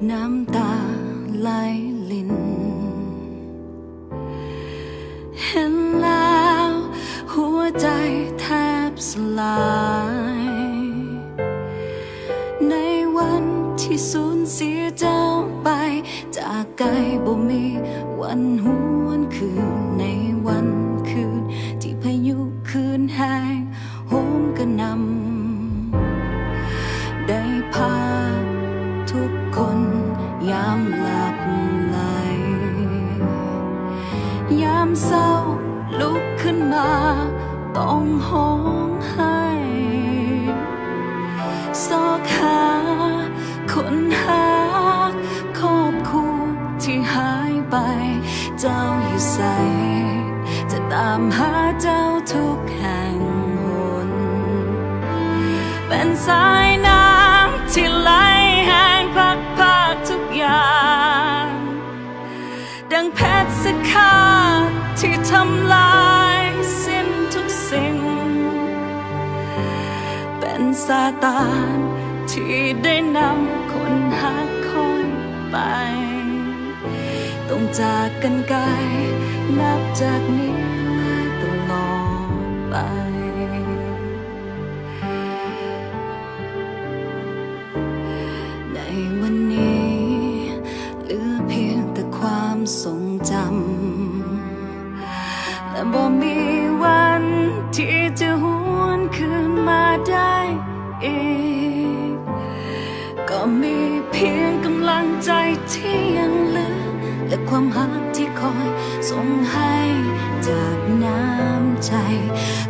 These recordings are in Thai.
น้ำตาไหลลินเห็นแล้วหัวใจแทบสลายในวันที่สูญเสียเจ้าไปจากไกลบ่มีวันหวนคืนในวันคืนที่พายุคืนแห้งโหมกระหน่ำได้พาทุกคนยามหลับไหลยามเศร้าลุกขึ้นมาต้องห้องไห้ซอกหาคนหาครอบครัวที่หายไปเจ้าอยู่ใสจะตามหาเจ้าทุกแห่งหนเป็นสายน้ำที่ไหลแห้งพักทุกอย่างดังเพชรสฆาที่ทำลายสิ้นทุกสิ่งเป็นซาตานที่ได้นำคนหักคอยไปต้องจากกันไกลนับจากนี้และตลอดไปในวันนี้เหลือเพียงแต่ความทรงจำและบ่มีวันที่จะหวนคืนมาได้อีกก็มีเพียงกำลังใจที่ยังเหลือและความหักที่คอยส่งให้จากน้ำใจ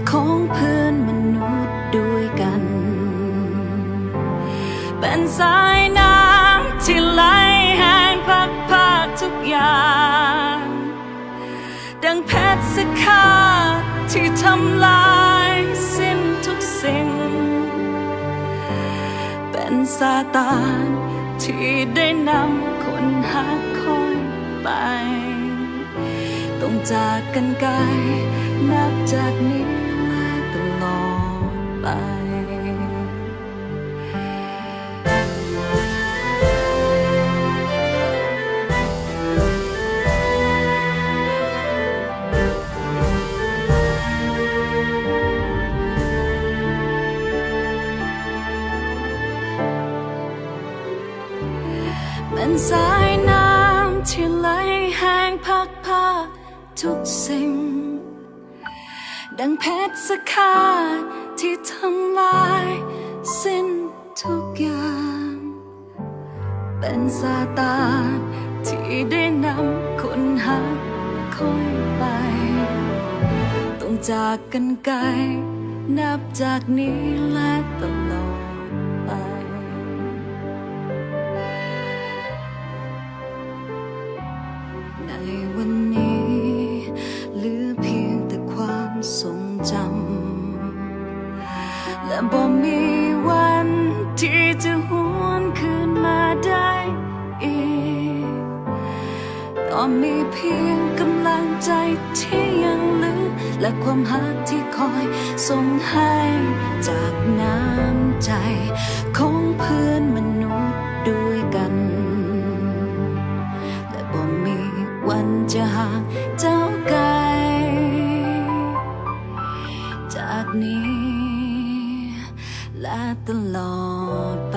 ของเพื่อนมนุษย์ด้วยกันเป็นสายน้ำที่ไหลแห้งพักทุกอย่างดังเพชรสฆาที่ทำลายสิ้นทุกสิ่งเป็นซาตานที่ได้นำคนหักคอยไปต้องจากกันไกลนับจากนี้และตลอดไปเป็นสายน้ำที่ไหลแห้งพักทุกสิ่งดังเพชรสฆาที่ทำลายสิ้นทุกอย่างเป็นซาตานที่ได้นำคนหักคอยไปต้องจากกันไกลนับจากนี้และตลอดไปในวันนี้เหลือเพียงแต่ความทรงจำและบ่มีวันที่จะหวนคืนมาได้อีกก็มีเพียงกำลังใจที่ยังเหลือและความหักที่คอยส่งให้จากน้ำใจของเพื่อนมนุษย์ด้วยกันและบ่มีวันจะห่างเจ้าไกลจากนี้และตลอด